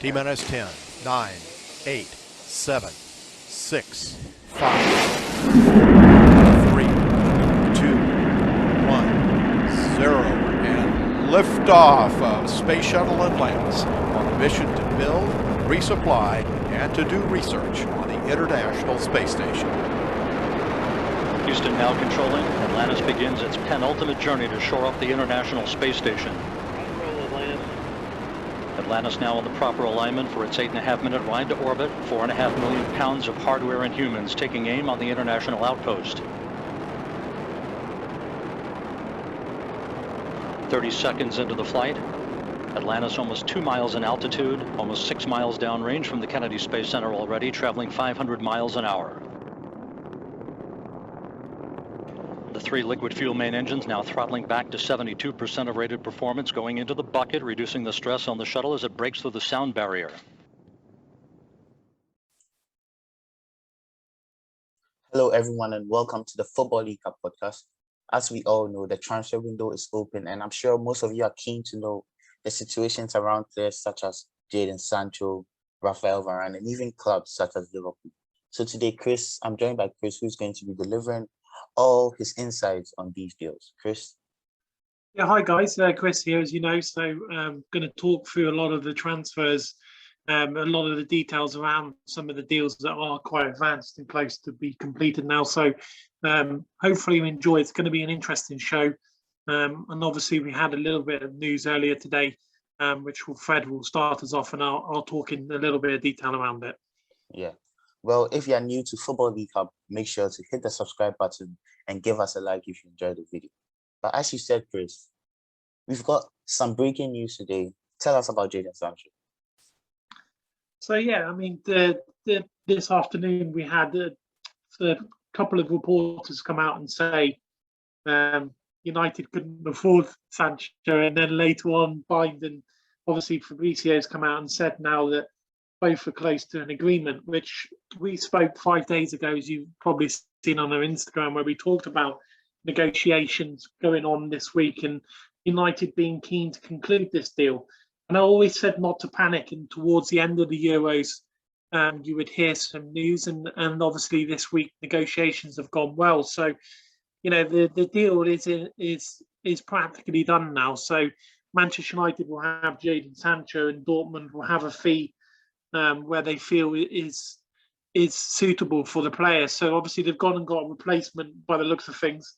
T-minus 10, 9, 8, 7, 6, 5, 3, 2, 1, 0, and liftoff of Space Shuttle Atlantis on a mission to build, resupply, and to do research on the International Space Station. Houston now controlling. Atlantis begins its penultimate journey to shore up the International Space Station. Atlantis now in the proper alignment for its 8.5-minute ride to orbit. 4.5 million pounds of hardware and humans taking aim on the International Outpost. 30 seconds into the flight. Atlantis almost 2 miles in altitude, almost 6 miles downrange from the Kennedy Space Center already, traveling 500 miles an hour. The 3 liquid fuel main engines now throttling back to 72% of rated performance, going into the bucket, reducing the stress on the shuttle as it breaks through the sound barrier. Hello, everyone, and welcome to the Football League Cup podcast. As we all know, the transfer window is open, and I'm sure most of you are keen to know the situations around players such as Jadon Sancho, Raphael Varane, and even clubs such as Liverpool. So today, I'm joined by Chris, who's going to be delivering all his insights on these deals. Chris? Yeah, hi guys, Chris here, as you know. So I'm going to talk through a lot of the transfers, a lot of the details around some of the deals that are quite advanced and close to be completed now. So hopefully you enjoy. It's going to be an interesting show. And obviously we had a little bit of news earlier today, which Fred will start us off, and I'll talk in a little bit of detail around it. Yeah. Well, if you are new to Football League Hub, make sure to hit the subscribe button and give us a like if you enjoyed the video. But as you said, Chris, we've got some breaking news today. Tell us about Jadon Sancho. So yeah, I mean, this afternoon we had a couple of reporters come out and say United couldn't afford Sancho, and then later on Bind and obviously Fabrizio's come out and said now that both are close to an agreement, which we spoke 5 days ago, as you've probably seen on our Instagram, where we talked about negotiations going on this week and United being keen to conclude this deal. And I always said not to panic, and towards the end of the Euros, you would hear some news, and obviously this week negotiations have gone well. So, you know, the deal is practically done now. So Manchester United will have Jadon Sancho, and Dortmund will have a fee where they feel is suitable for the player. So obviously they've gone and got a replacement by the looks of things,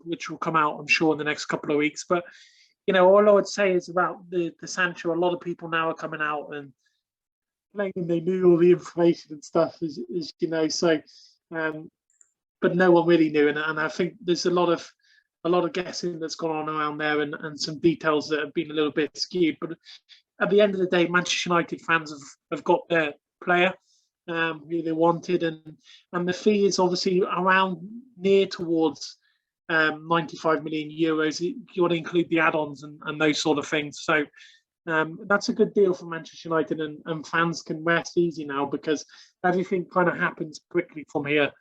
which will come out, I'm sure, in the next couple of weeks. But, you know, all I would say is about the Sancho, a lot of people now are coming out and claiming they knew all the information and stuff, as you know. So, but no one really knew. And I think there's a lot of guessing that's gone on around there, and some details that have been a little bit skewed. But at the end of the day, Manchester United fans have got their player who they wanted, and the fee is obviously around near towards 95 million euros. You want to include the add-ons and those sort of things. So that's a good deal for Manchester United, and fans can rest easy now because everything kind of happens quickly from here.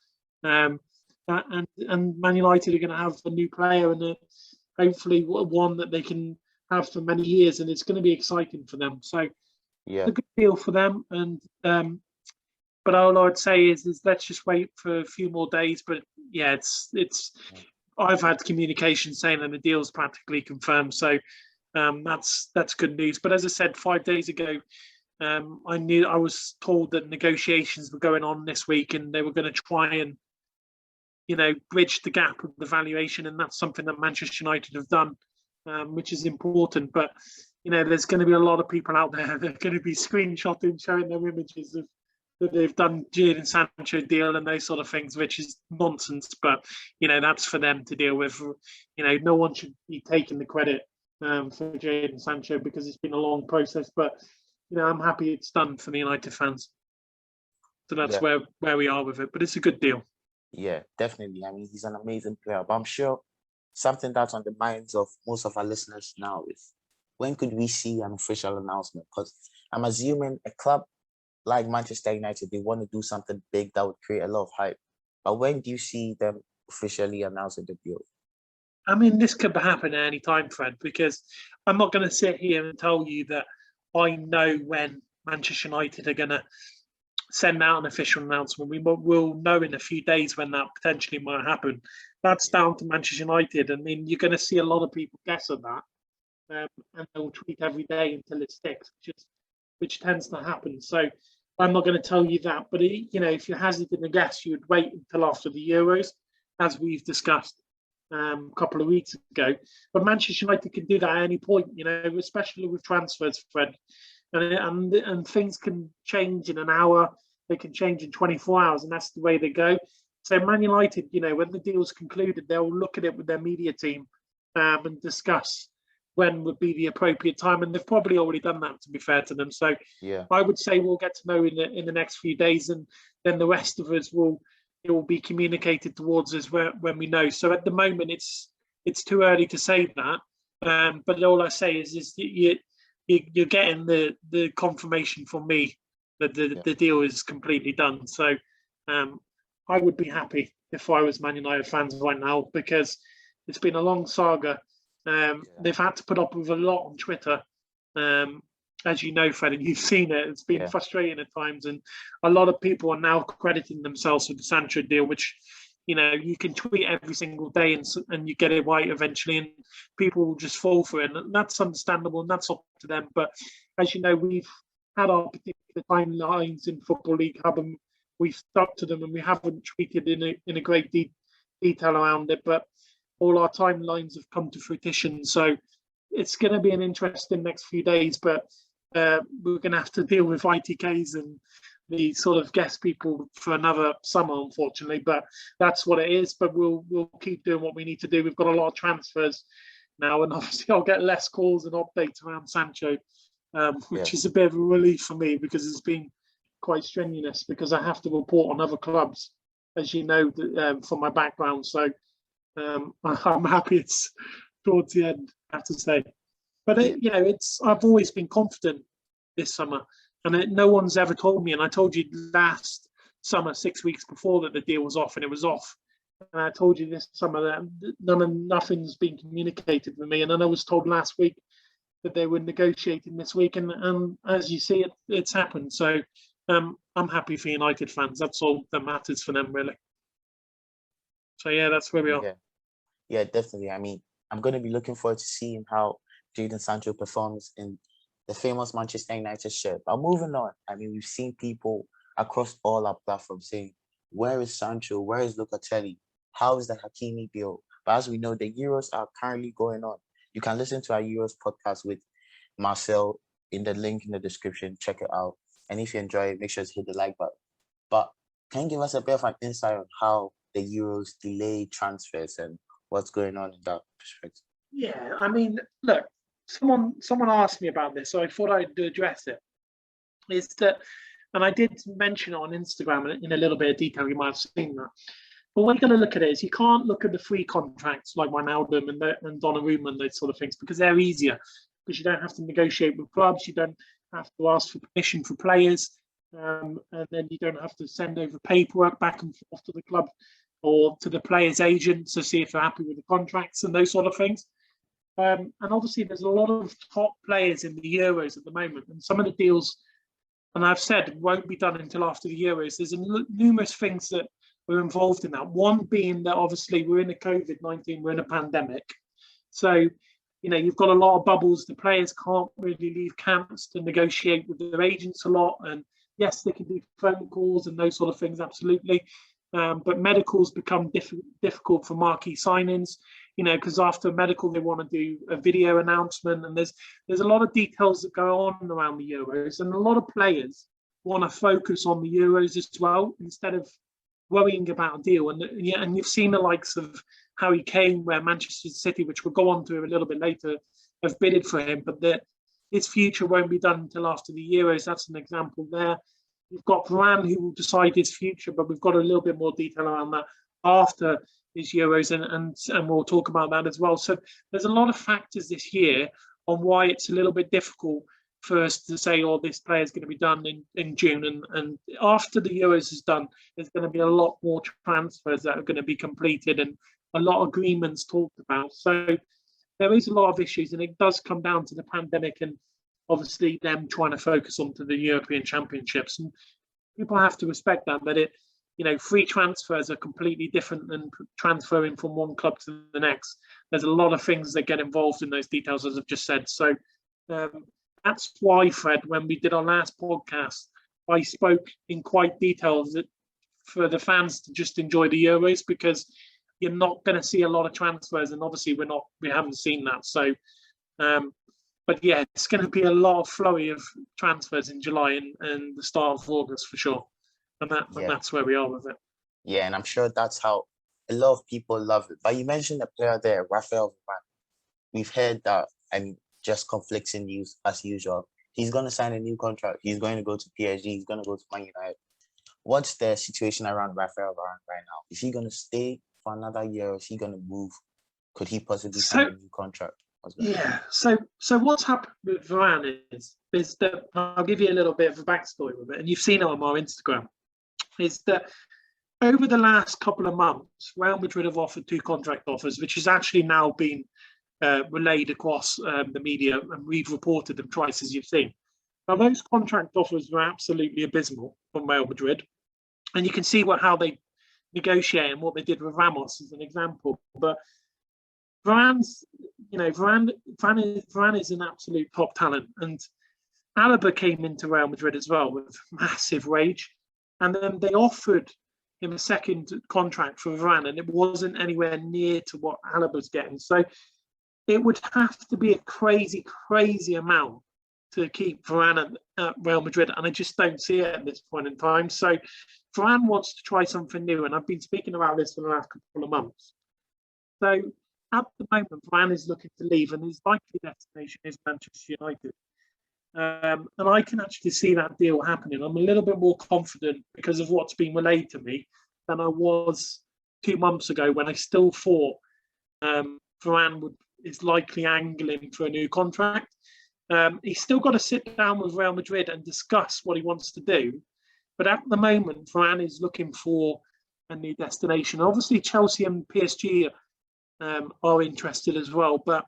And Man United are going to have a new player, and hopefully one that they can have for many years, and it's going to be exciting for them. So yeah, it's a good deal for them. And but all I would say is let's just wait for a few more days. But yeah, it's I've had communication saying that the deal's practically confirmed. So that's good news. But as I said 5 days ago, I was told that negotiations were going on this week, and they were going to try and, you know, bridge the gap of the valuation, and that's something that Manchester United have done, which is important. But, you know, there's going to be a lot of people out there that are going to be screenshotting, showing their images of that they've done Jadon Sancho deal and those sort of things, which is nonsense. But, you know, that's for them to deal with. You know, no one should be taking the credit for Jadon Sancho because it's been a long process. But, you know, I'm happy it's done for the United fans. So that's where we are with it. But it's a good deal. Yeah, definitely. I mean, he's an amazing player, but I'm sure something that's on the minds of most of our listeners now is, when could we see an official announcement? Because I'm assuming a club like Manchester United, they want to do something big that would create a lot of hype. But when do you see them officially announcing the deal? I mean, this could happen at any time, Fred, because I'm not going to sit here and tell you that I know when Manchester United are going to send out an official announcement. We'll know in a few days when that potentially might happen. That's down to Manchester United. I mean, you're going to see a lot of people guess at that, and they'll tweet every day until it sticks, which tends to happen. So I'm not going to tell you that, but if you hazarded a guess, you would wait until after the Euros, as we've discussed a couple of weeks ago. But Manchester United can do that at any point, especially with transfers, Fred. And things can change in an hour, they can change in 24 hours, and that's the way they go. So Man United, when the deal's concluded, they'll look at it with their media team and discuss when would be the appropriate time. And they've probably already done that, to be fair to them. So Yeah. I would say we'll get to know in the next few days, and then the rest of us will be communicated towards us when we know. So at the moment, it's too early to say that. But all I say is you're getting the confirmation from me that the deal is completely done. So I would be happy if I was Man United fans right now, because it's been a long saga. They've had to put up with a lot on Twitter. As you know, Fred, and you've seen it, it's been frustrating at times. And a lot of people are now crediting themselves with the Sancho deal, which, you can tweet every single day and you get it right eventually, and people will just fall for it. And that's understandable, and that's up to them. But as you know, we've had our particular timelines in Football League Hub, and we've stuck to them, and we haven't tweeted in a great detail around it. But all our timelines have come to fruition. So it's going to be an interesting next few days, but we're going to have to deal with ITKs and the sort of guest people for another summer, unfortunately. But that's what it is. But we'll keep doing what we need to do. We've got a lot of transfers now, and obviously I'll get less calls and updates around Sancho, which is a bit of a relief for me, because it's been quite strenuous, because I have to report on other clubs, as you know, from my background. So I'm happy it's towards the end, I have to say. But I've always been confident this summer, and no one's ever told me. And I told you last summer, 6 weeks before, that the deal was off, and it was off. And I told you this summer that nothing's been communicated with me. And then I was told last week that they were negotiating this week, and as you see, it's happened. So I'm happy for United fans. That's all that matters for them, really. So that's where we are. Yeah, definitely. I mean, I'm going to be looking forward to seeing how Jadon Sancho performs in the famous Manchester United shirt. But moving on, I mean, we've seen people across all our platforms saying, where is Sancho? Where is Locatelli? How is the Hakimi deal? But as we know, the Euros are currently going on. You can listen to our Euros podcast with Marcel in the link in the description. Check it out. And if you enjoy it, make sure to hit the like button. But can you give us a bit of an insight on how the Euros delay transfers and what's going on in that perspective? Yeah, I mean, look, someone asked me about this, so I thought I'd address it. Is that, and I did mention it on Instagram in a little bit of detail, you might have seen that. But what you're going to look at it is, you can't look at the free contracts like Wijnaldum and Donnarumma and those sort of things, because they're easier, because you don't have to negotiate with clubs, you don't have to ask for permission for players, and then you don't have to send over paperwork back and forth to the club or to the players' agents to see if they're happy with the contracts and those sort of things. And obviously, there's a lot of top players in the Euros at the moment, and some of the deals, and I've said, won't be done until after the Euros. There's numerous things that were involved in that. One being that obviously we're in a COVID-19, we're in a pandemic. So, you've got a lot of bubbles. The players can't really leave camps to negotiate with their agents a lot. And yes, they can do phone calls and those sort of things, absolutely. But medicals become difficult for marquee signings, because after medical, they want to do a video announcement. And there's a lot of details that go on around the Euros. And a lot of players want to focus on the Euros as well, instead of worrying about a deal. And you've seen the likes of Harry Kane, where Manchester City, which we'll go on to a little bit later, have bidded for him. But his future won't be done until after the Euros. That's an example there. You've got Varane, who will decide his future, but we've got a little bit more detail around that after his Euros, and we'll talk about that as well. So there's a lot of factors this year on why it's a little bit difficult for us to say, this player is going to be done in June. And after the Euros is done, there's going to be a lot more transfers that are going to be completed and a lot of agreements talked about. So there is a lot of issues, and it does come down to the pandemic and obviously them trying to focus onto the European Championships. And people have to respect that, free transfers are completely different than transferring from one club to the next. There's a lot of things that get involved in those details, as I've just said. So that's why, Fred, when we did our last podcast, I spoke in quite detail that for the fans to just enjoy the Euros, because you're not going to see a lot of transfers, and obviously we haven't seen that. So, but yeah, it's going to be a lot of flurry of transfers in July and the start of August for sure. And that's where we are with it. Yeah, and I'm sure that's how a lot of people love it. But you mentioned a player there, Raphael Varane. We've heard that, and just conflicting news as usual. He's going to sign a new contract. He's going to go to PSG. He's going to go to Man United. What's the situation around Raphael Varane right now? Is he going to stay for another year, or is he going to move? Could he possibly sign a new contract? Yeah. So what's happened with Varane is that I'll give you a little bit of a backstory with it, and you've seen it on our Instagram. Is that over the last couple of months, Real Madrid have offered 2 contract offers, which has actually now been relayed across the media, and we've reported them twice, as you've seen. Now, those contract offers were absolutely abysmal from Real Madrid, and you can see how they negotiate and what they did with Ramos as an example. But Varane is an absolute top talent, and Alaba came into Real Madrid as well with massive wage, and then they offered him a second contract for Varane, and it wasn't anywhere near to what Alaba's getting. So it would have to be a crazy, crazy amount to keep Varane at Real Madrid, and I just don't see it at this point in time. So Varane wants to try something new, and I've been speaking about this for the last couple of months. So at the moment, Varane is looking to leave, and his likely destination is Manchester United. And I can actually see that deal happening. I'm a little bit more confident because of what's been relayed to me than I was 2 months ago, when I still thought Varane is likely angling for a new contract. He's still got to sit down with Real Madrid and discuss what he wants to do. But at the moment, Varane is looking for a new destination. Obviously, Chelsea and PSG are interested as well. But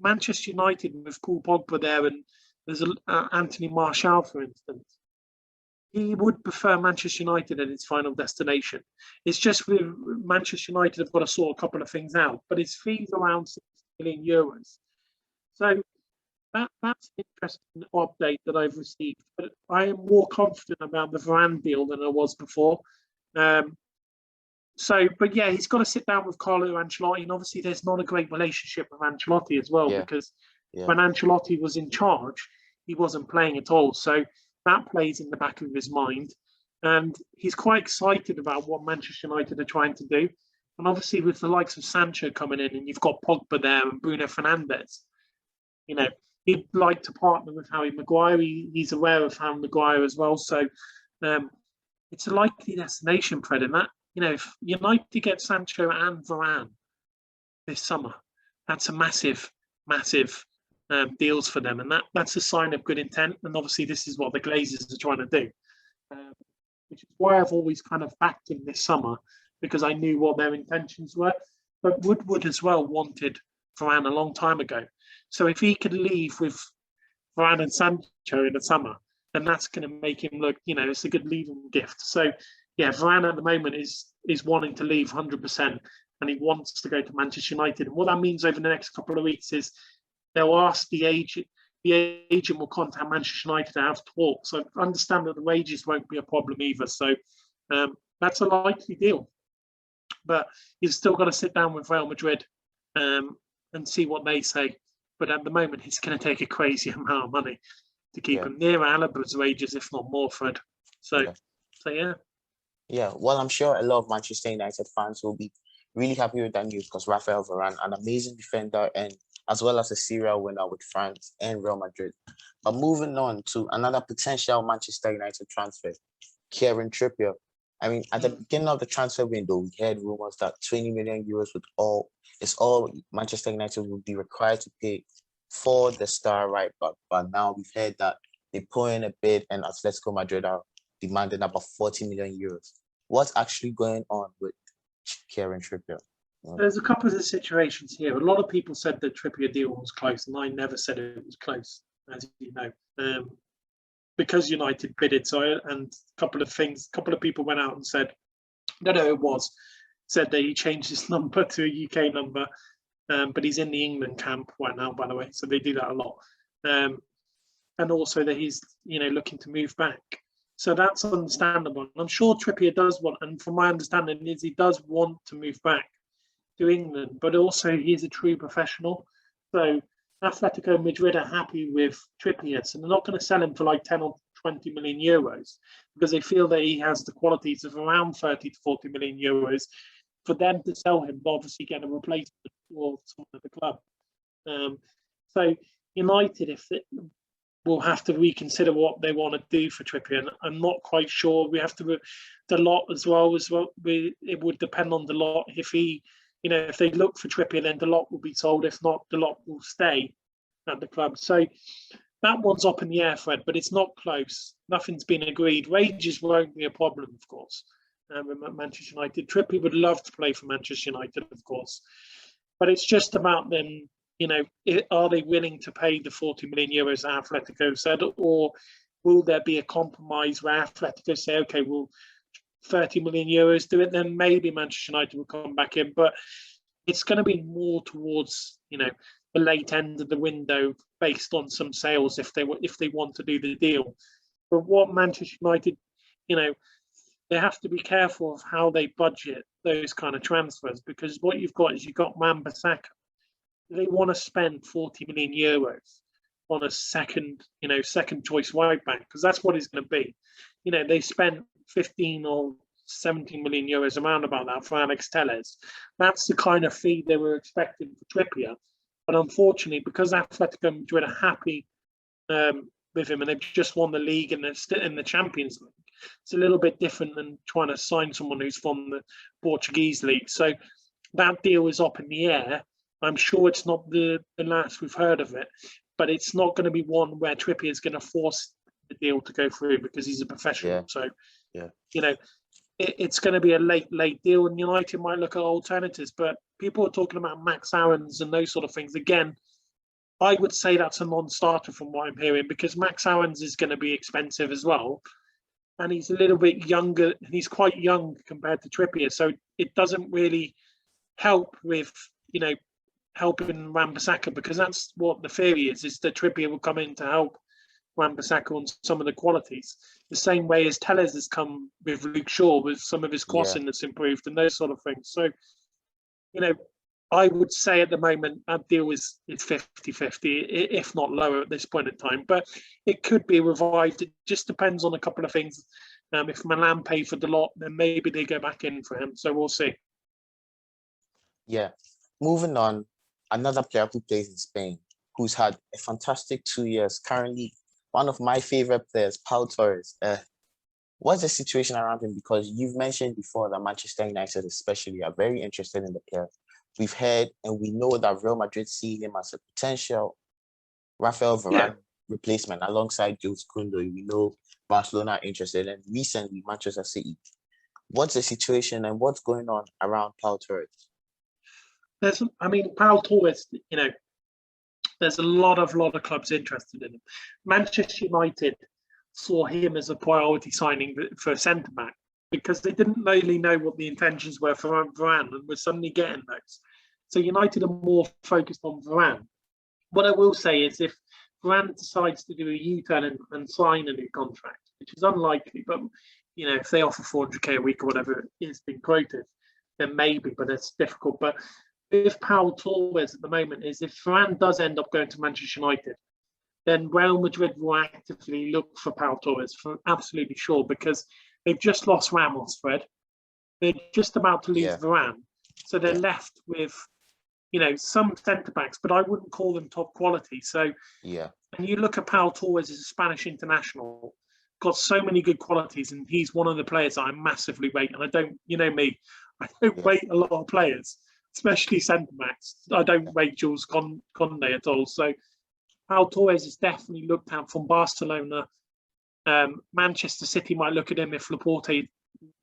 Manchester United with Paul Pogba there, and there's Anthony Martial, for instance. He would prefer Manchester United as his final destination. It's just with Manchester United have got to sort a couple of things out. But his fee's around 6 million euros. So that's an interesting update that I've received. But I am more confident about the Varane deal than I was before. But yeah, he's got to sit down with Carlo Ancelotti, and obviously there's not a great relationship with Ancelotti as well, because when Ancelotti was in charge, he wasn't playing at all. So that plays in the back of his mind, and he's quite excited about what Manchester United are trying to do. And obviously with the likes of Sancho coming in, and you've got Pogba there and Bruno Fernandes, he'd like to partner with Harry Maguire. He's aware of Harry Maguire as well. So it's a likely destination, Fred, and that, if United get Sancho and Varane this summer, that's a massive, massive deals for them. And that's a sign of good intent. And obviously this is what the Glazers are trying to do, which is why I've always kind of backed him this summer, because I knew what their intentions were. But Woodward as well wanted Varane a long time ago. So if he could leave with Varane and Sancho in the summer, then that's going to make him look, it's a good leaving gift. So yeah, Varane at the moment is wanting to leave 100%, and he wants to go to Manchester United. And what that means over the next couple of weeks is they'll ask the agent will contact Manchester United to have talks. So I understand that the wages won't be a problem either. So that's a likely deal. But he's still got to sit down with Real Madrid and see what they say. But at the moment, it's going to take a crazy amount of money to keep him near Alaba's wages, if not more, Fred. So yeah. Yeah, well, I'm sure a lot of Manchester United fans will be really happy with that news, because Raphael Varane, an amazing defender, and as well as a serial winner with France and Real Madrid. But moving on to another potential Manchester United transfer, Kieran Trippier. I mean, at the beginning of the transfer window, we heard rumors that 20 million euros is all Manchester United would be required to pay for the star right back. But now we've heard that they put in a bid, and Atletico Madrid are demanding about 40 million euros. What's actually going on with Kieran Trippier? There's a couple of situations here. A lot of people said the Trippier deal was close, and I never said it was close. as you know, because United bid it. So, and a couple of people went out and said, said that he changed his number to a UK number, but he's in the England camp right now, by the way. So they do that a lot. And also that he's, looking to move back. So that's understandable. And I'm sure Trippier does want, and from my understanding is he does want to move back to England, but also he's a true professional. So Atletico Madrid are happy with Trippier, so they're not going to sell him for like 10 or 20 million euros because they feel that he has the qualities of around 30 to 40 million euros for them to sell him, but obviously get a replacement for someone at the club. So United, will have to reconsider what they want to do for Trippier. And I'm not quite sure. We have to, the lot as well. It would depend on the lot. If if they look for Trippier, then the lot will be sold. If not, the lot will stay at the club. So that one's up in the air, Fred, but it's not close. Nothing's been agreed. Wages won't be a problem, of course. With Manchester United, Trippier would love to play for Manchester United, of course, but it's just about them. Are they willing to pay the 40 million euros that Atletico said, or will there be a compromise where Atletico say, okay, well, 30 million euros do it, then maybe Manchester United will come back in. But it's going to be more towards, the late end of the window based on some sales if they want to do the deal. But what Manchester United, they have to be careful of how they budget those kind of transfers, because what you've got is you've got Wan-Bissaka. They want to spend 40 million euros on a second choice right back, because that's what it's going to be. They spent 15 or 17 million euros, around about that, for Alex Telles. That's the kind of fee they were expecting for Trippier. But unfortunately, because Atletico Madrid are happy with him and they've just won the league and they're still in the Champions League, it's a little bit different than trying to sign someone who's from the Portuguese league. So that deal is up in the air. I'm sure it's not the last we've heard of it, but it's not going to be one where Trippier is going to force the deal to go through because he's a professional. Yeah. So, it's going to be a late deal, and United might look at alternatives. But people are talking about Max Aarons and those sort of things. Again, I would say that's a non-starter from what I'm hearing, because Max Aarons is going to be expensive as well, and he's a little bit younger. And he's quite young compared to Trippier, so it doesn't really help with helping Wan-Bissaka, because that's what the theory is that Trippier will come in to help Wan-Bissaka on some of the qualities, the same way as Telles has come with Luke Shaw with some of his crossing that's improved and those sort of things. So, I would say at the moment that deal is 50-50, if not lower at this point in time, but it could be revived. It just depends on a couple of things. If Milan pay for the lot, then maybe they go back in for him. So we'll see. Yeah. Moving on, another player who plays in Spain, who's had a fantastic 2 years, currently one of my favorite players, Pau Torres. What's the situation around him? Because you've mentioned before that Manchester United especially are very interested in the player. We've heard and we know that Real Madrid see him as a potential Raphael Varane replacement alongside Jules Koundé. We know Barcelona are interested, and recently Manchester City. What's the situation and what's going on around Pau Torres? Pau Torres, there's a lot of clubs interested in him. Manchester United saw him as a priority signing for centre back because they didn't really know what the intentions were for Varane, and we're suddenly getting those. So United are more focused on Varane. What I will say is, if Varane decides to do a U-turn and sign a new contract, which is unlikely, but if they offer 400k a week or whatever is being quoted, then maybe, but it's difficult. But with Pau Torres at the moment is, if Varane does end up going to Manchester United, then Real Madrid will actively look for Pau Torres, for absolutely sure, because they've just lost Ramos, Fred. They're just about to lose Varane. So they're left with, some centre-backs, but I wouldn't call them top quality. So, and you look at Pau Torres as a Spanish international, got so many good qualities, and he's one of the players that I massively rate. And I don't, me, I don't rate a lot of players, especially centre-backs. I don't rate Jules Koundé at all. So Pau Torres is definitely looked at from Barcelona. Manchester City might look at him if Laporte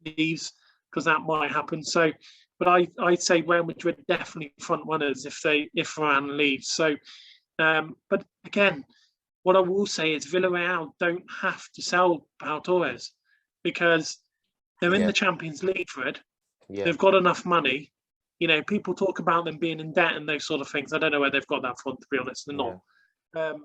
leaves, because that might happen. So, but I'd say Real Madrid definitely front runners if Varane leaves. So, but again, What I will say is Villarreal don't have to sell Pau Torres because they're in Yeah, the Champions League, Fred. yeah, They've got enough money. You know, people talk about them being in debt and those sort of things. I don't know where they've got that from, to be honest. They're yeah, not.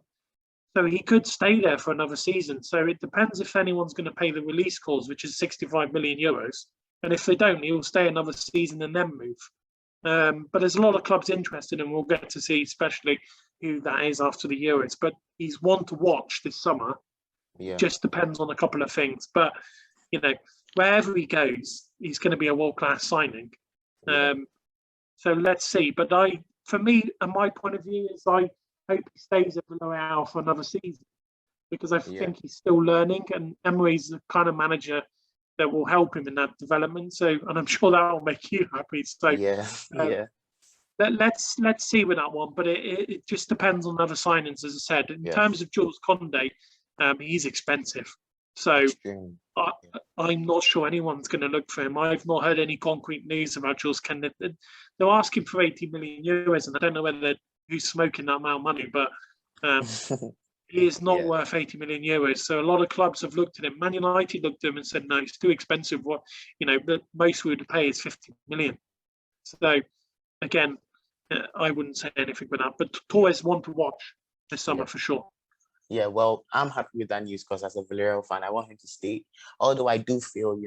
So he could stay there for another season. So it depends if anyone's going to pay the release clause, which is 65 million euros. And if they don't, he'll stay another season and then move. But there's a lot of clubs interested, and we'll get to see, especially who that is after the Euros. But he's one to watch this summer. It yeah, just depends on a couple of things. But you know, wherever he goes, he's going to be a world-class signing. yeah, So let's see. But for me, and my point of view is, I hope he stays at Villarreal for another season because I yeah, think he's still learning, and Emery's the kind of manager that will help him in that development. So, and I'm sure that will make you happy. So, yeah, um, yeah, let's see with that one. But it just depends on other signings, as I said. In yeah. terms of Jules Condé, he's expensive. So Extremely. I'm not sure anyone's going to look for him. I've not heard any concrete news about Jules Condé. They're asking for 80 million euros, and I don't know who's smoking that amount of money, but he is not Yeah, worth 80 million euros. So a lot of clubs have looked at him. Man United looked at him and said, no, it's too expensive. What, the most we would pay is 50 million. So again, I wouldn't say anything with that. But Torres one to watch this summer yeah. for sure. Yeah, well, I'm happy with that news because as a Villarreal fan, I want him to stay. Although I do feel,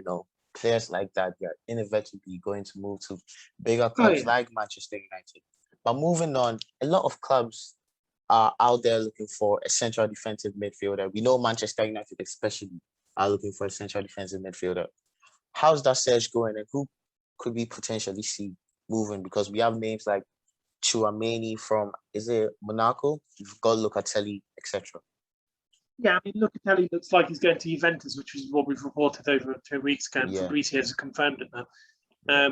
players like that, they're inevitably going to move to bigger Oh clubs yeah. like Manchester United. But moving on, a lot of clubs are out there looking for a central defensive midfielder. We know Manchester United especially are looking for a central defensive midfielder. How's that search going, and who could we potentially see moving? Because we have names like Chouameni from, is it Monaco? You've got Locatelli, etc. Yeah, I mean, Locatelli looks like he's going to Juventus, which is what we've reported over 2 weeks ago, and Yeah, Fabrizio has confirmed it now. yeah,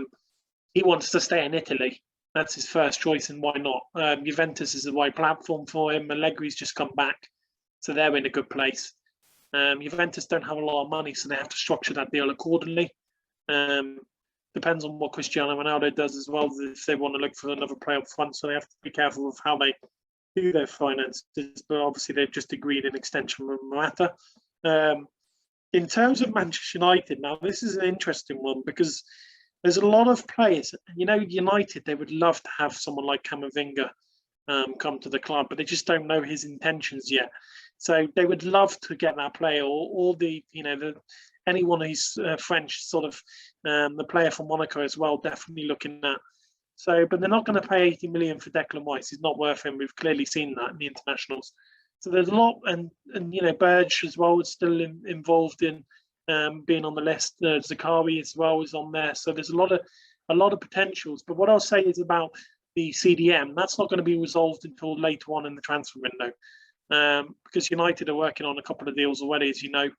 He wants to stay in Italy. That's his first choice, and why not? Juventus is the right platform for him. Allegri's just come back, so they're in a good place. Juventus don't have a lot of money, so they have to structure that deal accordingly. Depends on what Cristiano Ronaldo does as well, if they want to look for another player up front, so they have to be careful of how they do their finances. But obviously, they've just agreed an extension with Morata. In terms of Manchester United, now this is an interesting one because there's a lot of players. United, they would love to have someone like Camavinga come to the club, but they just don't know his intentions yet. So they would love to get that player, or anyone who's French, sort of the player from Monaco as well, definitely looking at. So, but they're not going to pay 80 million for Declan Rice. He's not worth him. We've clearly seen that in the internationals. So there's a lot, and Burge as well is still involved in being on the list. Zakari as well is on there. So there's a lot of potentials. But what I'll say is about the CDM, that's not going to be resolved until later on in the transfer window, because United are working on a couple of deals already, as you know,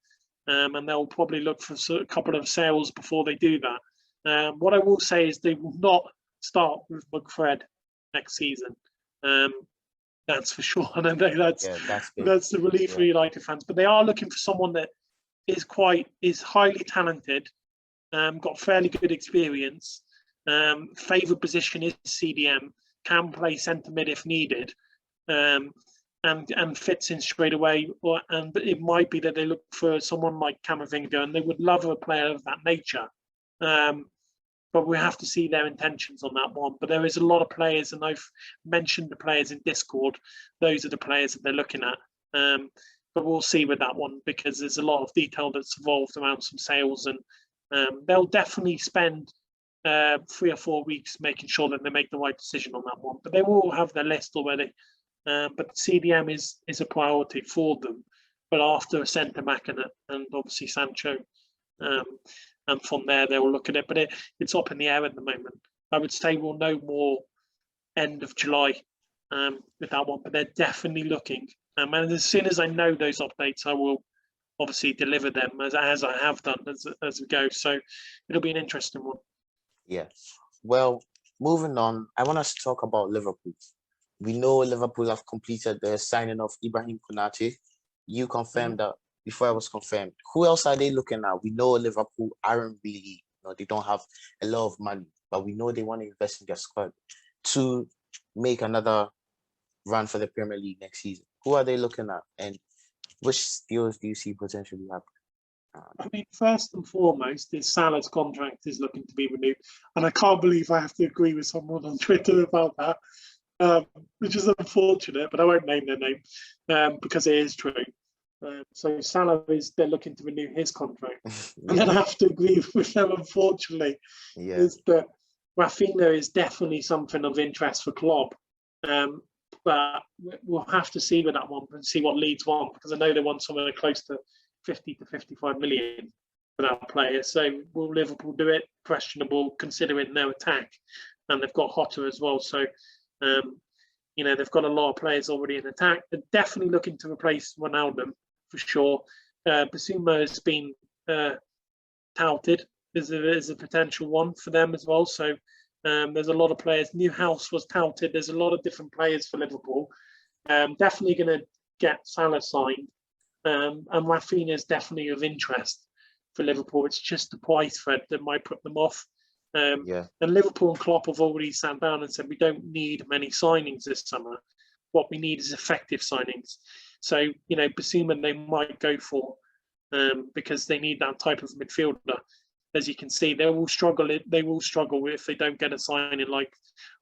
and they'll probably look for a couple of sales before they do that. What I will say is they will not start with McFred next season. That's for sure. And I think yeah. That's big. that's the relief for Yeah, United fans. But they are looking for someone that is highly talented, got fairly good experience. Favoured position is CDM, can play centre mid if needed, and fits in straight away. And it might be that they look for someone like Camavinga, and they would love a player of that nature. But we have to see their intentions on that one. But there is a lot of players, and I've mentioned the players in Discord. Those are the players that they're looking at. But we'll see with that one because there's a lot of detail that's evolved around some sales, and they'll definitely spend 3 or 4 weeks making sure that they make the right decision on that one. But they will have their list already. But CDM is a priority for them. But after a centre back and obviously Sancho. And from there, they will look at it. But it's up in the air at the moment. I would say we'll know more end of July with that one. But they're definitely looking. And as soon as I know those updates, I will obviously deliver them as I have done as we go. So it'll be an interesting one. yeah. Well, moving on, I want us to talk about Liverpool. We know Liverpool have completed the signing of Ibrahim Konate. You confirmed that before I was confirmed. Who else are they looking at? We know Liverpool aren't really, they don't have a lot of money, but we know they want to invest in their squad to make another run for the Premier League next season. Who are they looking at, and which deals do you see potentially happening? I mean, first and foremost, is Salah's contract is looking to be renewed, and I can't believe I have to agree with someone on Twitter about that, which is unfortunate. But I won't name their name because it is true. So Salah they're looking to renew his contract, and then I have to agree with them. Unfortunately, is that Raphinha is definitely something of interest for Klopp, but we'll have to see with that one and see what Leeds want, because I know they want somewhere close to 50 to 55 million for that player. So will Liverpool do it? Questionable, considering their attack, and they've got Hotter as well. So they've got a lot of players already in attack. They're definitely looking to replace Ronaldo for sure. Basuma has been touted as a potential one for them as well. So there's a lot of players. Newhouse was touted. There's a lot of different players for Liverpool. Definitely going to get Salah signed. And Raphinha is definitely of interest for Liverpool. It's just the price, Fred, that might put them off. And Liverpool and Klopp have already sat down and said, we don't need many signings this summer. What we need is effective signings. So, Basuma they might go for because they need that type of midfielder. As you can see, they will struggle if they don't get a signing like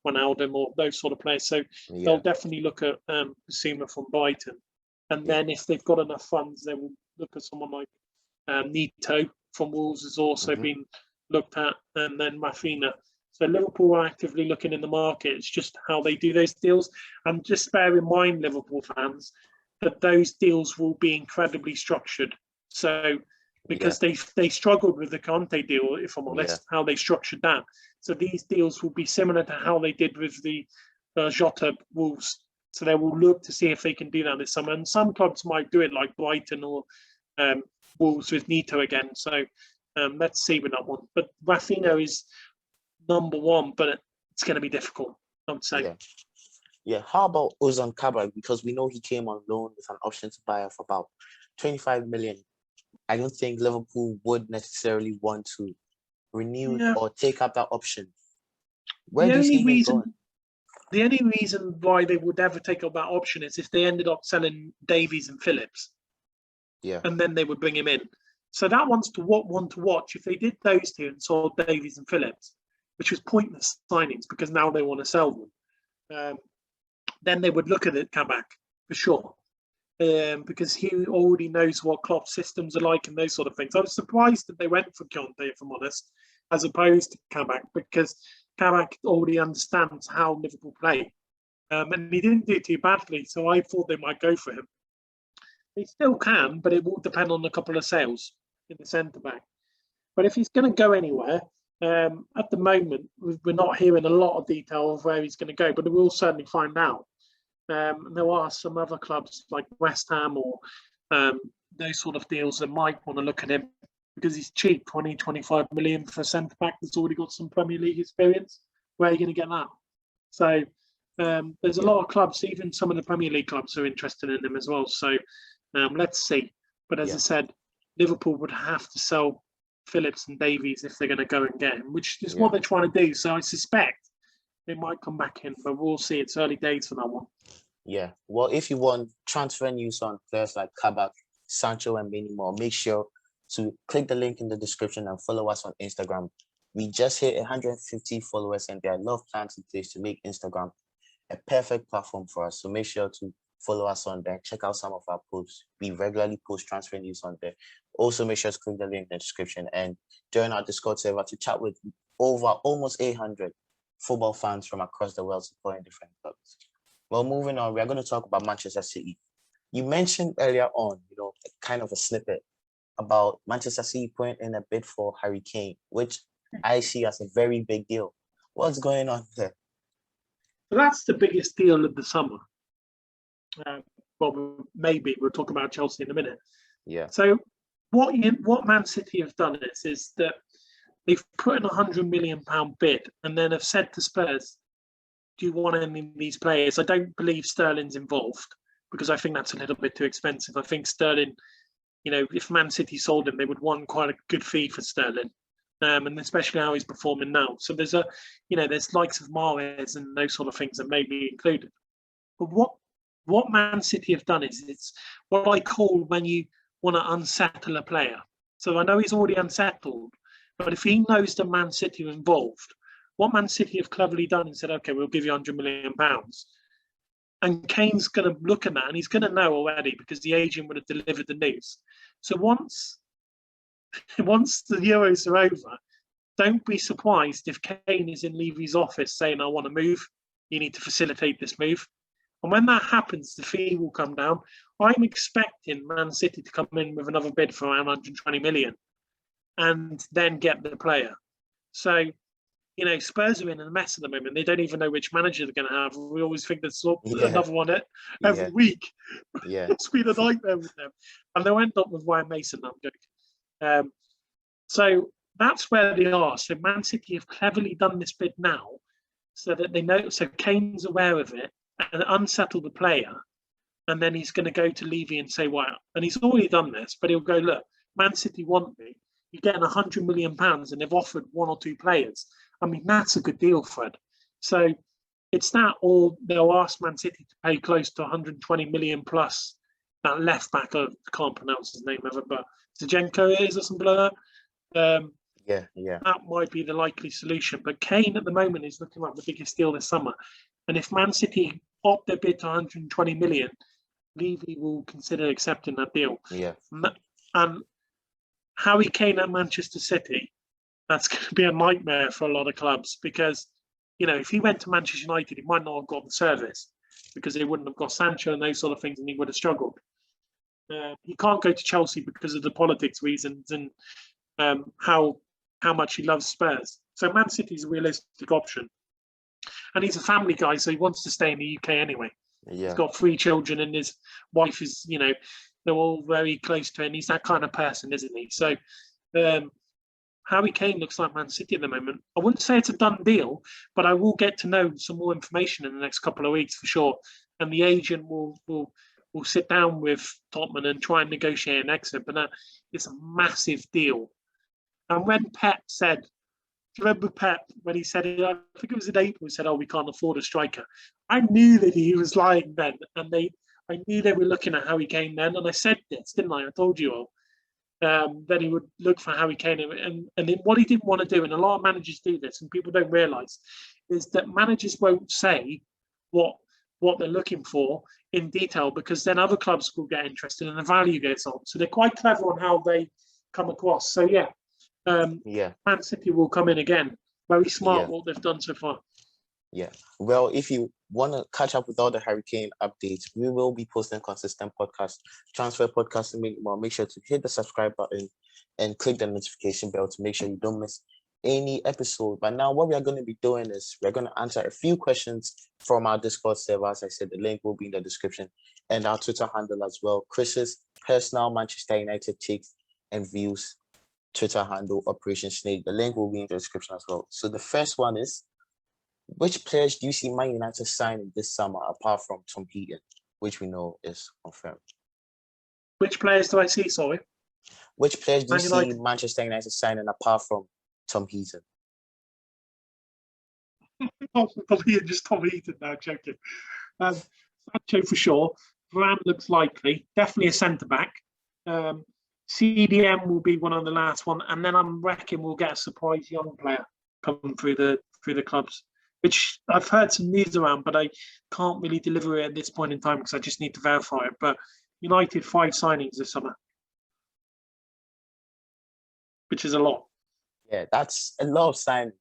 Ronaldo or those sort of players. So they'll definitely look at Basuma from Brighton. And then if they've got enough funds, they will look at someone like Neto from Wolves has also been looked at, and then Raphinha. So Liverpool are actively looking in the market. It's just how they do those deals. And just bear in mind, Liverpool fans, that those deals will be incredibly structured. So because they struggled with the Conte deal, if I'm honest, how they structured that. So these deals will be similar to how they did with the Jota Wolves. So they will look to see if they can do that this summer. And some clubs might do it like Brighton or Wolves with Neto again. So let's see with that one. But Raphinha is number one, but it's going to be difficult, I would say. Yeah. How about Ozan Kabak? Because we know he came on loan with an option to buy of about 25 million. I don't think Liverpool would necessarily want to renew or take up that option. Where do you see him going? The only reason why they would ever take up that option is if they ended up selling Davies and Phillips. And then they would bring him in. So that one's one to watch. If they did those two and sold Davies and Phillips, which was pointless signings because now they want to sell them, then they would look at it, Kabak, for sure. Because he already knows what Klopp's systems are like and those sort of things. I was surprised that they went for Conte, if I'm honest, as opposed to Kabak, because Kabak already understands how Liverpool play. And he didn't do too badly, so I thought they might go for him. They still can, but it will depend on a couple of sales in the centre-back. But if he's going to go anywhere, at the moment, we're not hearing a lot of detail of where he's going to go, but we'll certainly find out. There are some other clubs like West Ham or those sort of deals that might want to look at him because he's cheap, 20, 25 million for a centre-back that's already got some Premier League experience. Where are you going to get that? So there's a lot of clubs, even some of the Premier League clubs are interested in him as well. So let's see. But as I said, Liverpool would have to sell Phillips and Davies if they're going to go and get him, which is what they're trying to do. So I suspect they might come back in, but we'll see. It's early days for that one. Yeah. Well, if you want transfer news on players like Kabak, Sancho, and many more, make sure to click the link in the description and follow us on Instagram. We just hit 150 followers, and there are a lot of plans in place to make Instagram a perfect platform for us. So make sure to follow us on there. Check out some of our posts. We regularly post transfer news on there. Also, make sure to click the link in the description and join our Discord server to chat with over almost 800 football fans from across the world supporting different clubs. Well, moving on, we're going to talk about Manchester City. You mentioned earlier on, kind of a snippet about Manchester City putting in a bid for Harry Kane, which I see as a very big deal. What's going on there? So that's the biggest deal of the summer. Well, maybe we'll talk about Chelsea in a minute. Yeah. So what Man City have done is that they've put in £100 million bid and then have said to Spurs, do you want any of these players? I don't believe Sterling's involved because I think that's a little bit too expensive. I think Sterling, if Man City sold him, they would want quite a good fee for Sterling. And especially how he's performing now. So there's there's likes of Mahrez and those sort of things that may be included. But what what Man City have done is it's what I call when you want to unsettle a player. So I know he's already unsettled, but if he knows that Man City are involved, what Man City have cleverly done is said, okay, we'll give you £100 million. And Kane's going to look at that and he's going to know already because the agent would have delivered the news. So once the Euros are over, don't be surprised if Kane is in Levy's office saying, I want to move. You need to facilitate this move. And when that happens, the fee will come down. I'm expecting Man City to come in with another bid for around 120 million and then get the player. So, you know, Spurs are in a mess at the moment. They don't even know which manager they're going to have. We always think there's another one every week. Yeah. It's been a nightmare with them. And they'll end up with Ryan Mason, I'm joking. So that's where they are. So Man City have cleverly done this bid now so that they know. So Kane's aware of it and unsettle the player. And then he's going to go to Levy and say, wow. And he's already done this, but he'll go, look, Man City want me. You're getting £100 million and they've offered one or two players. I mean, that's a good deal, Fred. So it's that, or they'll ask Man City to pay close to 120 million plus that left back. I can't pronounce his name ever, but Zinchenko is or something like that. Yeah. That might be the likely solution. But Kane at the moment is looking like the biggest deal this summer. And if Man City up their bid to 120 million, Levy will consider accepting that deal. Yeah. And Harry Kane at Manchester City, that's going to be a nightmare for a lot of clubs because, you know, if he went to Manchester United, he might not have got the service because they wouldn't have got Sancho and those sort of things, and he would have struggled. He can't go to Chelsea because of the politics reasons and how much he loves Spurs. So Man City is a realistic option. And he's a family guy, so he wants to stay in the UK anyway. Yeah. He's got 3 children and his wife is, you know, they're all very close to him. He's that kind of person, isn't he? So Harry Kane looks like Man City at the moment. I wouldn't say it's a done deal, but I will get to know some more information in the next couple of weeks for sure. And the agent will sit down with Tottenham and try and negotiate an exit. But it's a massive deal. And when Pep said, do you remember Pep when he said, I think it was in April, he said, oh, we can't afford a striker. I knew that he was lying then. And I knew they were looking at Harry Kane then. And I said this, didn't I? I told you all. That he would look for Harry Kane. And what he didn't want to do, and a lot of managers do this, and people don't realise, is that managers won't say what they're looking for in detail because then other clubs will get interested and the value goes on. So they're quite clever on how they come across. So Man City will come in again. Very smart what they've done so far. Yeah. Well, if you want to catch up with all the Harry Kane updates, we will be posting consistent transfer podcasts. Make sure to hit the subscribe button and click the notification bell to make sure you don't miss any episode. But now what we are going to be doing is we're going to answer a few questions from our Discord server. As I said, the link will be in the description and our Twitter handle as well. Chris's personal Manchester United takes and views Twitter handle, Operation Snake. The link will be in the description as well. So the first one is, which players do you see Man United signing this summer apart from Tom Heaton, which we know is confirmed? Which players do I see, sorry? Which players do you see Manchester United signing apart from Tom Heaton? Just Tom Heaton now, joking. Sancho for sure. Varane looks likely. Definitely a centre-back. CDM will be one of the last one. And then I'm reckon we'll get a surprise young player coming through the clubs, which I've heard some news around, but I can't really deliver it at this point in time because I just need to verify it. But United 5 signings this summer, which is a lot. Yeah, that's a lot of signings,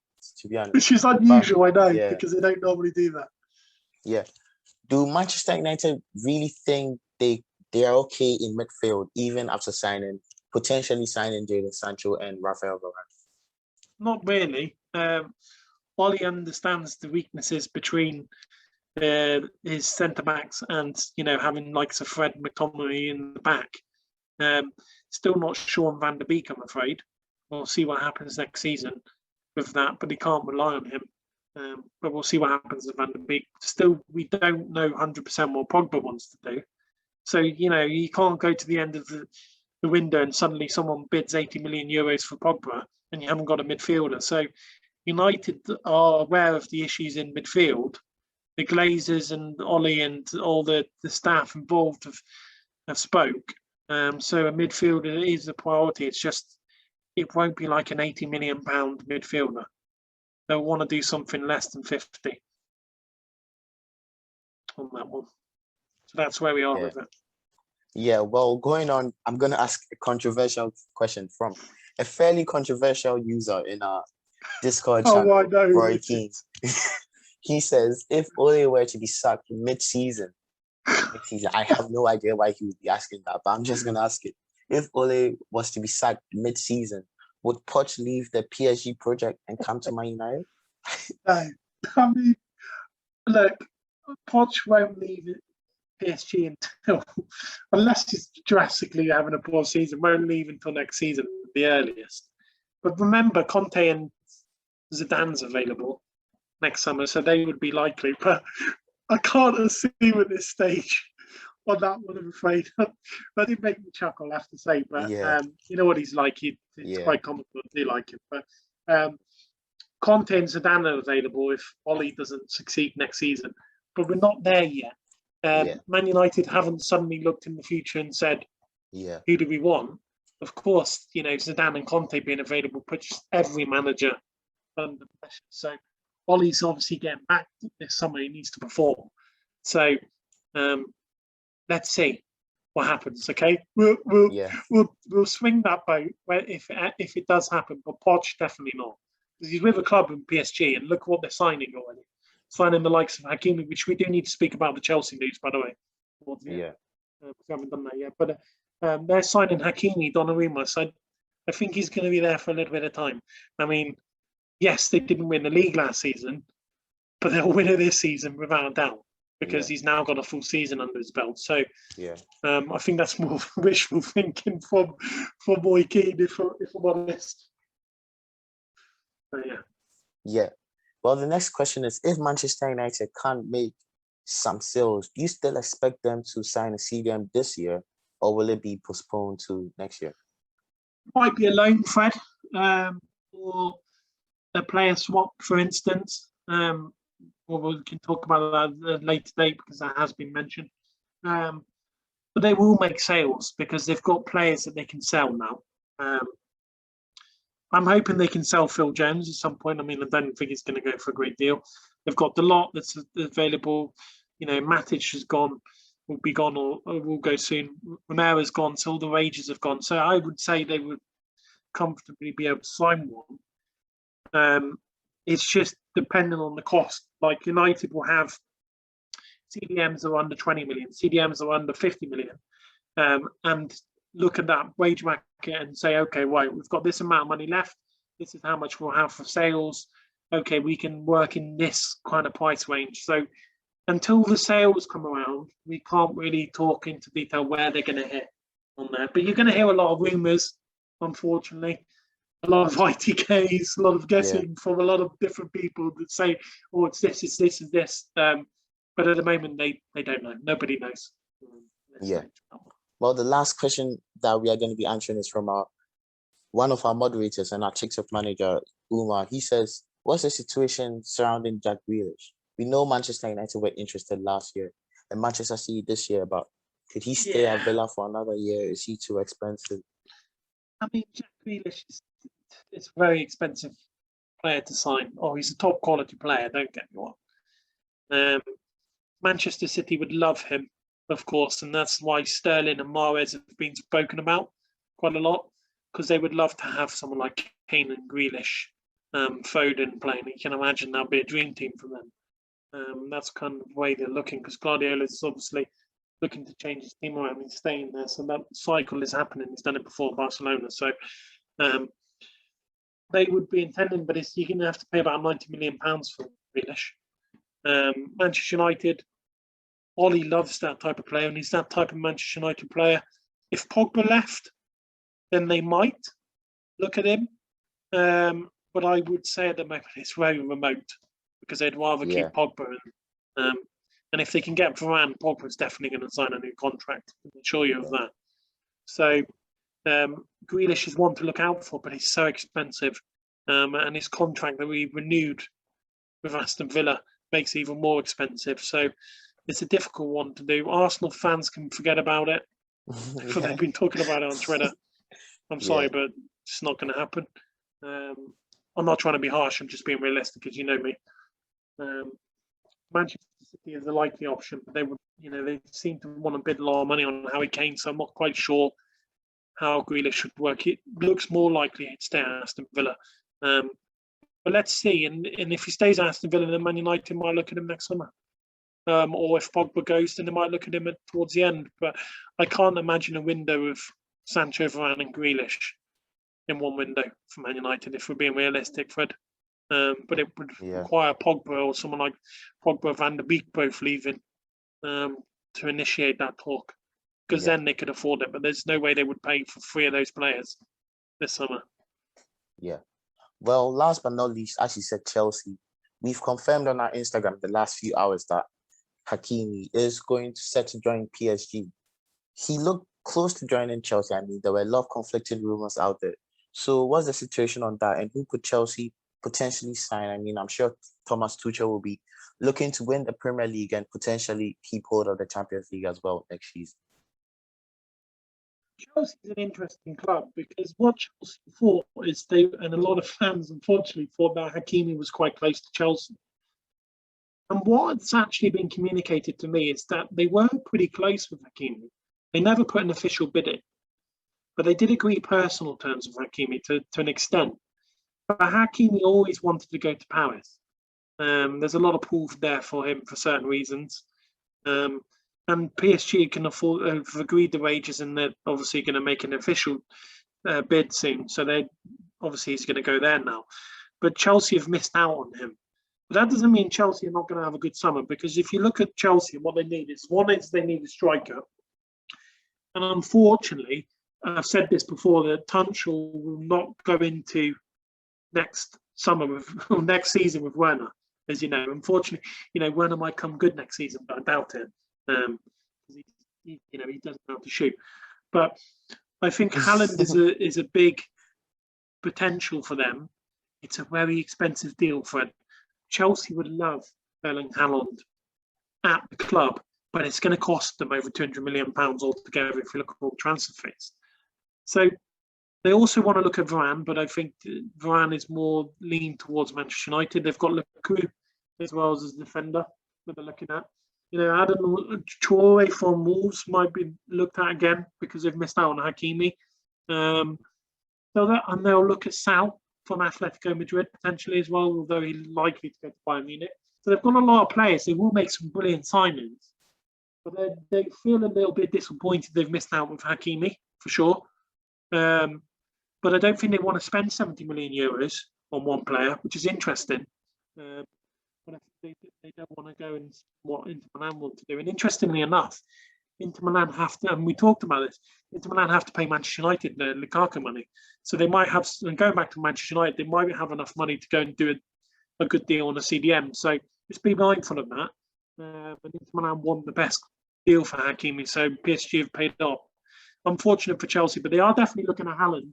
to be honest. Which is unusual, I know, because they don't normally do that. Yeah. Do Manchester United really think they are okay in midfield, even after potentially signing Jadon Sancho and Raphael Varane? Not really. Ollie understands the weaknesses between his centre-backs and, having likes of Fred McTominay in the back. Still not sure on Van der Beek, I'm afraid. We'll see what happens next season with that, but he can't rely on him. But we'll see what happens with Van der Beek. Still, we don't know 100% what Pogba wants to do. So, you can't go to the end of the window and suddenly someone bids 80 million euros for Pogba and you haven't got a midfielder. So United are aware of the issues in midfield the Glazers and Ollie and all the staff involved have spoke. So a midfielder is a priority. It's just it won't be like an £80 million midfielder. They'll want to do something less than 50 on that one. So that's where we are with it. Yeah, well, going on, I'm going to ask a controversial question from a fairly controversial user in our Discord channel, I know. Roy Keane. He says, if Ole were to be sacked mid-season, I have no idea why he would be asking that, but I'm just going to ask it. If Ole was to be sacked mid-season, would Poch leave the PSG project and come to Man United? No. I mean, look, Poch won't leave PSG until, unless he's drastically having a poor season, won't leave until next season, the earliest. But remember, Conte and Zidane's available next summer, so they would be likely. But I can't assume at this stage on that one, I'm afraid. But it made me chuckle, I have to say. But you know what he's like. It's quite comical. I do like him. But Conte and Zidane are available if Ollie doesn't succeed next season. But we're not there yet. Man United haven't suddenly looked in the future and said, who do we want? Of course, you know, Zidane and Conte being available puts every manager under pressure. So Ollie's obviously getting back this summer. He needs to perform. So let's see what happens. Okay, we'll swing that boat if it does happen. But Poch definitely not, because he's with a club in PSG, and look what they're signing already. Signing the likes of Hakimi, which we do need to speak about the Chelsea news, by the way. We haven't done that yet, but they're signing Hakimi, Donnarumma. So I think he's going to be there for a little bit of time. I mean, yes, they didn't win the league last season, but they'll win it this season without a doubt, because he's now got a full season under his belt. So I think that's more wishful thinking from Roy Keane, if I'm honest. So, yeah. Well, the next question is, if Manchester United can't make some sales, do you still expect them to sign a CDM this year, or will it be postponed to next year? Might be a loan, Fred, or a player swap, for instance. Or we can talk about that at a later date, because that has been mentioned. But they will make sales because they've got players that they can sell now. I'm hoping they can sell Phil Jones at some point. I mean, I don't think he's going to go for a great deal. They've got the lot that's available. You know, Matic has gone, will be gone, or will go soon. Romero's gone, so all the wages have gone. So I would say they would comfortably be able to sign one. It's just dependent on the cost. Like United will have CDMs are under 20 million, CDMs are under 50 million, and look at that wage bracket and say, okay, right, we've got this amount of money left. This is how much we'll have for sales. Okay, we can work in this kind of price range. So until the sales come around, we can't really talk into detail where they're going to hit on that. But you're going to hear a lot of rumours, unfortunately. A lot of ITKs, a lot of guessing from a lot of different people that say, oh, it's this, it's this, it's this. But at the moment, they don't know. Nobody knows. Well, the last question that we are going to be answering is from one of our moderators and our TikTok manager, Umar. He says, what's the situation surrounding Jack Grealish? We know Manchester United were interested last year and Manchester City this year, but could he stay at Villa for another year? Is he too expensive? I mean, Jack Grealish is a very expensive player to sign. Oh, he's a top quality player, don't get me wrong. Manchester City would love him, of course, and that's why Sterling and Mahrez have been spoken about quite a lot, because they would love to have someone like Kane and Grealish, Foden playing. You can imagine that'd be a dream team for them. That's kind of the way they're looking, because Guardiola is obviously looking to change his team around and staying there. So that cycle is happening. He's done it before Barcelona. So they would be intending, but you're going to have to pay about £90 million for Grealish. Manchester United, Ollie loves that type of player, and he's that type of Manchester United player. If Pogba left, then they might look at him. But I would say at the moment it's very remote, because they'd rather keep Pogba. And if they can get Varane, Pogba's definitely going to sign a new contract. I can assure you of that. So Grealish is one to look out for, but he's so expensive. And his contract that we renewed with Aston Villa makes it even more expensive. So it's a difficult one to do. Arsenal fans can forget about it. For they've been talking about it on Twitter. I'm sorry, but it's not going to happen. I'm not trying to be harsh. I'm just being realistic, as you know me. Manchester City is a likely option, but they seem to want to bid a lot of money on Harry Kane, so I'm not quite sure how Grealish should work. It looks more likely he'd stay at Aston Villa. But let's see. And if he stays at Aston Villa, then Man United might look at him next summer. Or if Pogba goes, then they might look at him towards the end. But I can't imagine a window of Sancho, Varane and Grealish in one window for Man United, if we're being realistic, Fred. But it would require Pogba or someone like Pogba, Van der Beek both leaving to initiate that talk. Because then they could afford it. But there's no way they would pay for 3 of those players this summer. Yeah. Well, last but not least, as you said, Chelsea. We've confirmed on our Instagram the last few hours that Hakimi is going to set to join PSG. He looked close to joining Chelsea. I mean, there were a lot of conflicting rumors out there. So what's the situation on that? And who could Chelsea potentially sign? I mean, I'm sure Thomas Tuchel will be looking to win the Premier League and potentially keep hold of the Champions League as well next season. Chelsea is an interesting club because what Chelsea thought is and a lot of fans unfortunately thought that Hakimi was quite close to Chelsea. And what's actually been communicated to me is that they were pretty close with Hakimi. They never put an official bid in, but they did agree personal terms with Hakimi to an extent. But Hakimi always wanted to go to Paris. There's a lot of pull there for him for certain reasons. And PSG can afford, have agreed the wages, and they're obviously going to make an official bid soon. So obviously he's going to go there now. But Chelsea have missed out on him. But that doesn't mean Chelsea are not going to have a good summer, because if you look at Chelsea, what they need is they need a striker. And unfortunately, I've said this before, that Tuchel will not go into next season with Werner, as you know. Unfortunately, Werner might come good next season, but I doubt it. He doesn't know how to shoot. But I think Haaland is a big potential for them. It's a very expensive deal for it. Chelsea would love Erling Haaland at the club, but it's going to cost them over £200 million altogether if you look at all the transfer fees. So they also want to look at Varane, but I think Varane is more lean towards Manchester United. They've got Lukaku as well as a defender that they're looking at. Adam Traore from Wolves might be looked at again because they've missed out on Hakimi. And they'll look at Sal from Atletico Madrid potentially as well, although he's likely to go to Bayern Munich. So they've got a lot of players. They will make some brilliant signings, but they feel a little bit disappointed they've missed out with Hakimi for sure. But I don't think they want to spend 70 million euros on one player, which is interesting. But I think they don't want to go and what Inter Milan want to do. And interestingly enough, Inter Milan have to, and we talked about this, Inter Milan have to pay Manchester United the Lukaku money. So they might have, and going back to Manchester United, they might have enough money to go and do a good deal on a CDM. So just be mindful of that. But Inter Milan want the best deal for Hakimi, so PSG have paid off. Unfortunate for Chelsea, but they are definitely looking at Haaland.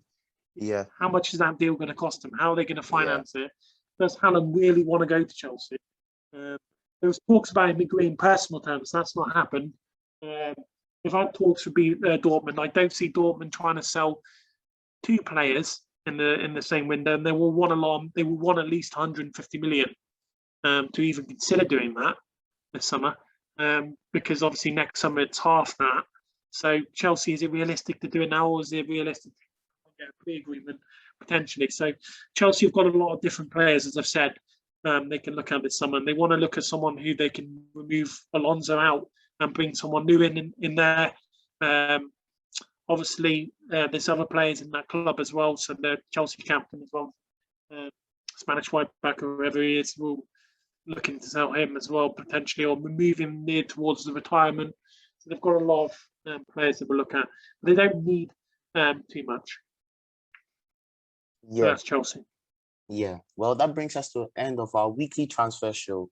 Yeah. How much is that deal going to cost them? How are they going to finance it? Does Haaland really want to go to Chelsea? There was talks about him agreeing personal terms. That's not happened. If had talks would be Dortmund. I don't see Dortmund trying to sell 2 players in the same window, and they will want at least 150 million to even consider doing that this summer. Because obviously next summer it's half that. So Chelsea, is it realistic to do it now, or is it realistic to get a pre-agreement potentially? So Chelsea have got a lot of different players, as I've said. They can look at this summer, and they want to look at someone who they can remove Alonso out and bring someone new in there. Obviously, there's other players in that club as well. So the Chelsea captain as well, Spanish right back, whoever he is, will looking to sell him as well potentially, or move him near towards the retirement. So they've got a lot of players that we'll look at. They don't need too much. Yeah, so that's Chelsea. Yeah. Well, that brings us to the end of our weekly transfer show.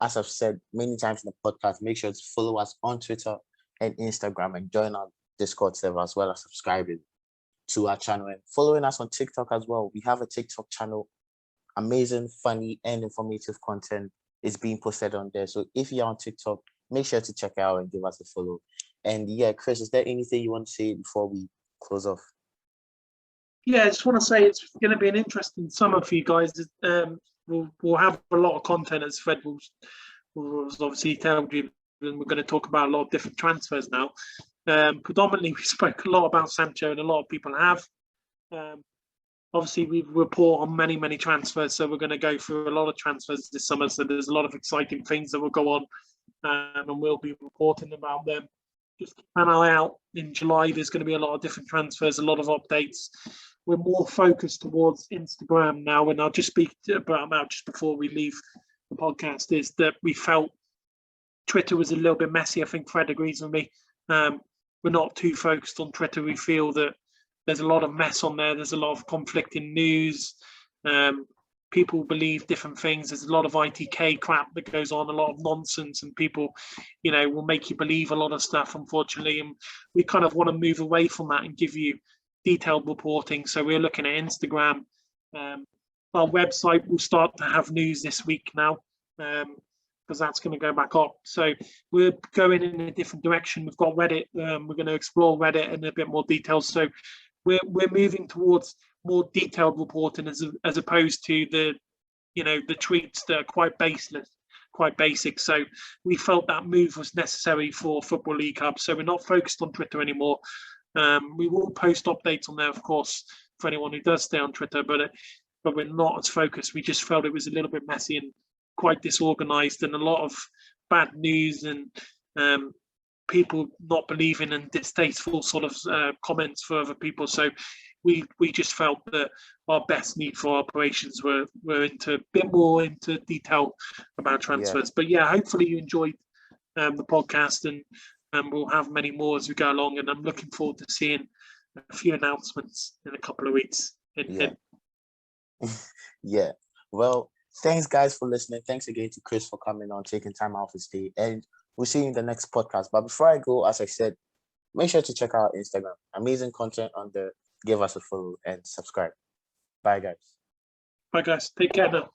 As I've said many times in the podcast, make sure to follow us on Twitter and Instagram, and join our Discord server, as well as subscribing to our channel and following us on TikTok as well. We have a TikTok channel, amazing, funny, and informative content is being posted on there. So if you're on TikTok, make sure to check it out and give us a follow. And yeah, Chris, is there anything you want to say before we close off? Yeah, I just want to say it's going to be an interesting summer for you guys. We'll have a lot of content, as Fred was obviously telling you, and we're going to talk about a lot of different transfers now. Predominantly, we spoke a lot about Sancho, and a lot of people have. Obviously, we report on many transfers, so we're going to go through a lot of transfers this summer. So there's a lot of exciting things that will go on, and we'll be reporting about them. Just keep an eye out. In July, there's going to be a lot of different transfers, a lot of updates. We're more focused towards Instagram now, and I'll just speak about just before we leave the podcast, is that we felt Twitter was a little bit messy. I think Fred agrees with me. We're not too focused on Twitter. We feel that there's a lot of mess on there. There's a lot of conflicting news. People believe different things. There's a lot of ITK crap that goes on, a lot of nonsense, and people, will make you believe a lot of stuff, unfortunately. And we kind of want to move away from that and give you detailed reporting. So we're looking at Instagram. Our website will start to have news this week now, because that's going to go back up. So we're going in a different direction. We've got Reddit. We're going to explore Reddit in a bit more detail. So we're moving towards more detailed reporting as opposed to the tweets that are quite baseless, quite basic. So we felt that move was necessary for Football League Hub. So we're not focused on Twitter anymore. We will post updates on there, of course, for anyone who does stay on Twitter, but we're not as focused. We just felt it was a little bit messy and quite disorganized, and a lot of bad news and people not believing and distasteful sort of comments for other people. So we just felt that our best need for operations were into a bit more into detail about transfers. Yeah. But yeah, hopefully you enjoyed the podcast, and we'll have many more as we go along. And I'm looking forward to seeing a few announcements in a couple of weeks. Yeah. Well, thanks guys for listening. Thanks again to Chris for coming on, taking time out of his day. And we'll see you in the next podcast. But before I go, as I said, make sure to check out Instagram. Amazing content on there. Give us a follow and subscribe. Bye, guys. Bye, guys. Take care now.